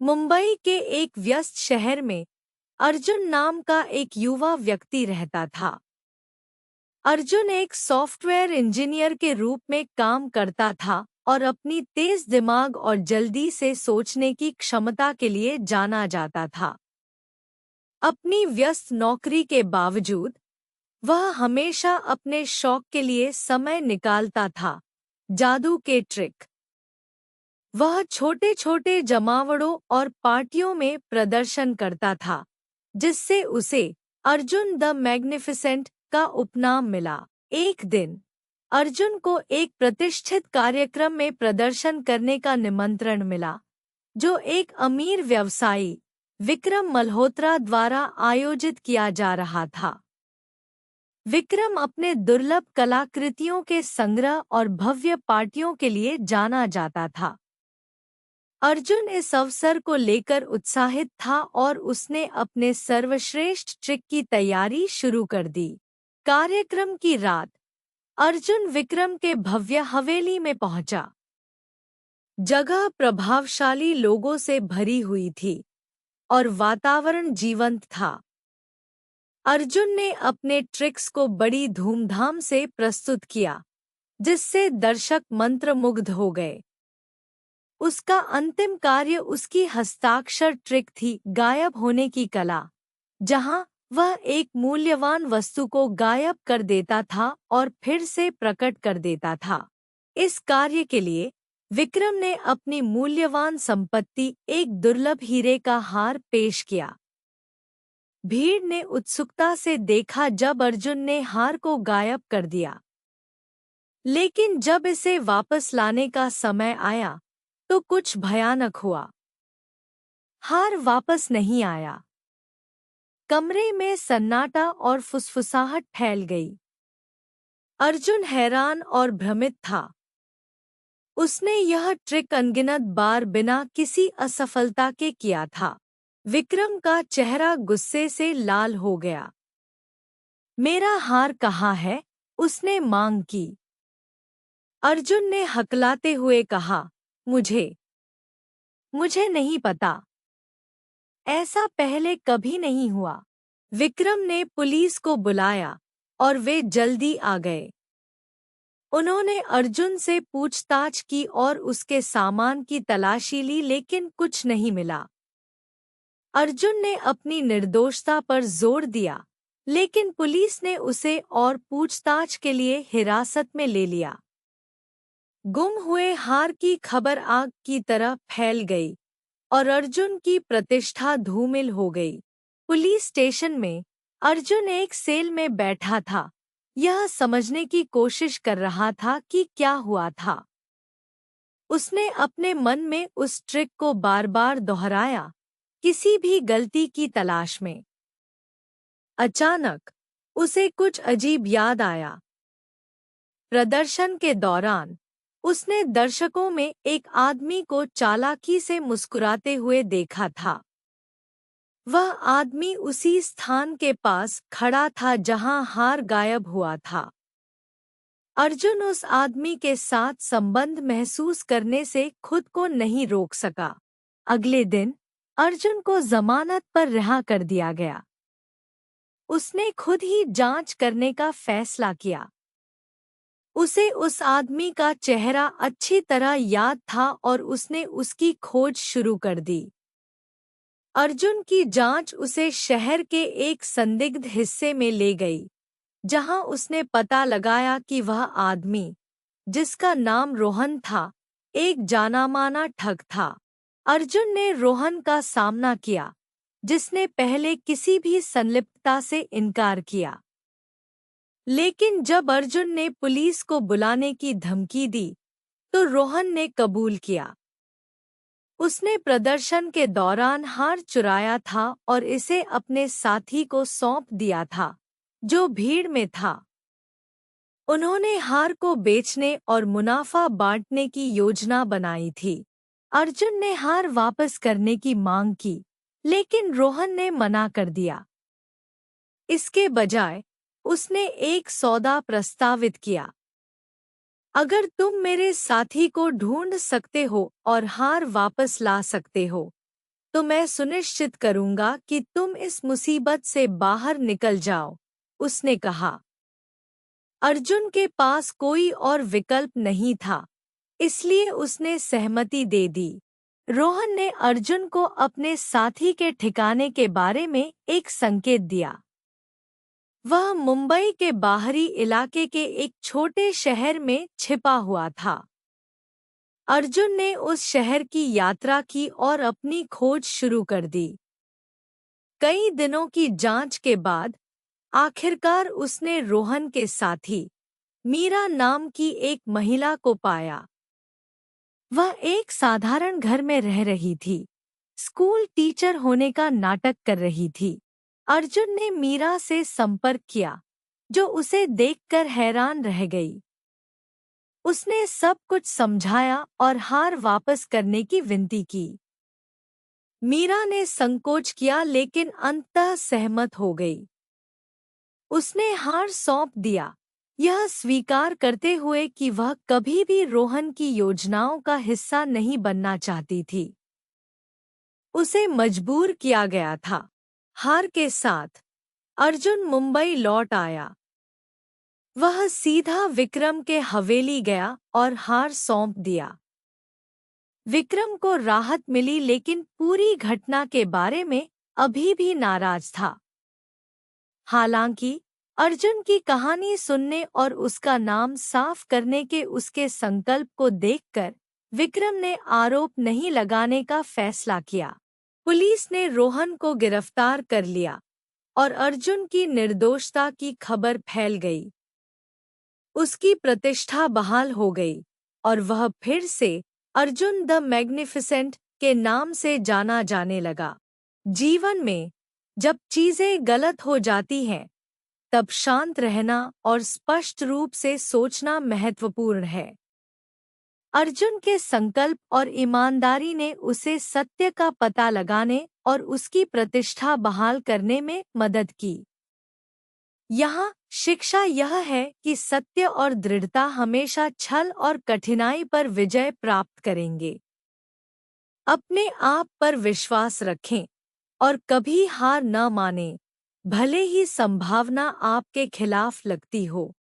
मुंबई के एक व्यस्त शहर में अर्जुन नाम का एक युवा व्यक्ति रहता था। अर्जुन एक सॉफ्टवेयर इंजीनियर के रूप में काम करता था और अपनी तेज दिमाग और जल्दी से सोचने की क्षमता के लिए जाना जाता था। अपनी व्यस्त नौकरी के बावजूद वह हमेशा अपने शौक के लिए समय निकालता था, जादू के ट्रिक। वह छोटे छोटे जमावड़ों और पार्टियों में प्रदर्शन करता था, जिससे उसे अर्जुन द मैग्निफिसेंट का उपनाम मिला। एक दिन अर्जुन को एक प्रतिष्ठित कार्यक्रम में प्रदर्शन करने का निमंत्रण मिला, जो एक अमीर व्यवसायी विक्रम मल्होत्रा द्वारा आयोजित किया जा रहा था। विक्रम अपने दुर्लभ कलाकृतियों के संग्रह और भव्य पार्टियों के लिए जाना जाता था। अर्जुन इस अवसर को लेकर उत्साहित था और उसने अपने सर्वश्रेष्ठ ट्रिक की तैयारी शुरू कर दी। कार्यक्रम की रात अर्जुन विक्रम के भव्य हवेली में पहुंचा। जगह प्रभावशाली लोगों से भरी हुई थी और वातावरण जीवंत था। अर्जुन ने अपने ट्रिक्स को बड़ी धूमधाम से प्रस्तुत किया, जिससे दर्शक मंत्रमुग्ध हो गए। उसका अंतिम कार्य उसकी हस्ताक्षर ट्रिक थी, गायब होने की कला, जहां वह एक मूल्यवान वस्तु को गायब कर देता था और फिर से प्रकट कर देता था। इस कार्य के लिए विक्रम ने अपनी मूल्यवान संपत्ति, एक दुर्लभ हीरे का हार, पेश किया। भीड़ ने उत्सुकता से देखा जब अर्जुन ने हार को गायब कर दिया। लेकिन जब इसे वापस लाने का समय आया तो कुछ भयानक हुआ। हार वापस नहीं आया। कमरे में सन्नाटा और फुसफुसाहट फैल गई। अर्जुन हैरान और भ्रमित था। उसने यह ट्रिक अनगिनत बार बिना किसी असफलता के किया था। विक्रम का चेहरा गुस्से से लाल हो गया। मेरा हार कहाँ है? उसने मांग की। अर्जुन ने हकलाते हुए कहा, मुझे नहीं पता। ऐसा पहले कभी नहीं हुआ। विक्रम ने पुलिस को बुलाया और वे जल्दी आ गए। उन्होंने अर्जुन से पूछताछ की और उसके सामान की तलाशी ली, लेकिन कुछ नहीं मिला। अर्जुन ने अपनी निर्दोषता पर जोर दिया, लेकिन पुलिस ने उसे और पूछताछ के लिए हिरासत में ले लिया। गुम हुए हार की खबर आग की तरह फैल गई और अर्जुन की प्रतिष्ठा धूमिल हो गई। पुलिस स्टेशन में अर्जुन एक सेल में बैठा था, यह समझने की कोशिश कर रहा था कि क्या हुआ था। उसने अपने मन में उस ट्रिक को बार-बार दोहराया, किसी भी गलती की तलाश में। अचानक उसे कुछ अजीब याद आया। प्रदर्शन के दौरान उसने दर्शकों में एक आदमी को चालाकी से मुस्कुराते हुए देखा था। वह आदमी उसी स्थान के पास खड़ा था जहां हार गायब हुआ था। अर्जुन उस आदमी के साथ संबंध महसूस करने से खुद को नहीं रोक सका। अगले दिन अर्जुन को जमानत पर रिहा कर दिया गया। उसने खुद ही जांच करने का फैसला किया। उसे उस आदमी का चेहरा अच्छी तरह याद था और उसने उसकी खोज शुरू कर दी। अर्जुन की जांच उसे शहर के एक संदिग्ध हिस्से में ले गई, जहां उसने पता लगाया कि वह आदमी, जिसका नाम रोहन था, एक जानामाना ठग था। अर्जुन ने रोहन का सामना किया, जिसने पहले किसी भी संलिप्तता से इनकार किया। लेकिन जब अर्जुन ने पुलिस को बुलाने की धमकी दी, तो रोहन ने कबूल किया। उसने प्रदर्शन के दौरान हार चुराया था और इसे अपने साथी को सौंप दिया था, जो भीड़ में था। उन्होंने हार को बेचने और मुनाफा बांटने की योजना बनाई थी। अर्जुन ने हार वापस करने की मांग की, लेकिन रोहन ने मना कर दिया। इसके बजाय उसने एक सौदा प्रस्तावित किया। अगर तुम मेरे साथी को ढूंढ सकते हो और हार वापस ला सकते हो, तो मैं सुनिश्चित करूंगा कि तुम इस मुसीबत से बाहर निकल जाओ, उसने कहा। अर्जुन के पास कोई और विकल्प नहीं था, इसलिए उसने सहमति दे दी। रोहन ने अर्जुन को अपने साथी के ठिकाने के बारे में एक संकेत दिया। वह मुंबई के बाहरी इलाके के एक छोटे शहर में छिपा हुआ था। अर्जुन ने उस शहर की यात्रा की और अपनी खोज शुरू कर दी। कई दिनों की जांच के बाद आखिरकार उसने रोहन के साथी मीरा नाम की एक महिला को पाया। वह एक साधारण घर में रह रही थी, स्कूल टीचर होने का नाटक कर रही थी। अर्जुन ने मीरा से संपर्क किया, जो उसे देखकर हैरान रह गई। उसने सब कुछ समझाया और हार वापस करने की विनती की। मीरा ने संकोच किया लेकिन अंततः सहमत हो गई। उसने हार सौंप दिया, यह स्वीकार करते हुए कि वह कभी भी रोहन की योजनाओं का हिस्सा नहीं बनना चाहती थी। उसे मजबूर किया गया था। हार के साथ अर्जुन मुंबई लौट आया। वह सीधा विक्रम के हवेली गया और हार सौंप दिया। विक्रम को राहत मिली लेकिन पूरी घटना के बारे में अभी भी नाराज था। हालांकि अर्जुन की कहानी सुनने और उसका नाम साफ करने के उसके संकल्प को देखकर विक्रम ने आरोप नहीं लगाने का फैसला किया। पुलिस ने रोहन को गिरफ्तार कर लिया और अर्जुन की निर्दोषता की खबर फैल गई। उसकी प्रतिष्ठा बहाल हो गई और वह फिर से अर्जुन द मैग्निफिसेंट के नाम से जाना जाने लगा। जीवन में जब चीजें गलत हो जाती हैं, तब शांत रहना और स्पष्ट रूप से सोचना महत्वपूर्ण है। अर्जुन के संकल्प और ईमानदारी ने उसे सत्य का पता लगाने और उसकी प्रतिष्ठा बहाल करने में मदद की। यहाँ शिक्षा यह है कि सत्य और दृढ़ता हमेशा छल और कठिनाई पर विजय प्राप्त करेंगे। अपने आप पर विश्वास रखें और कभी हार न मानें, भले ही संभावना आपके खिलाफ लगती हो।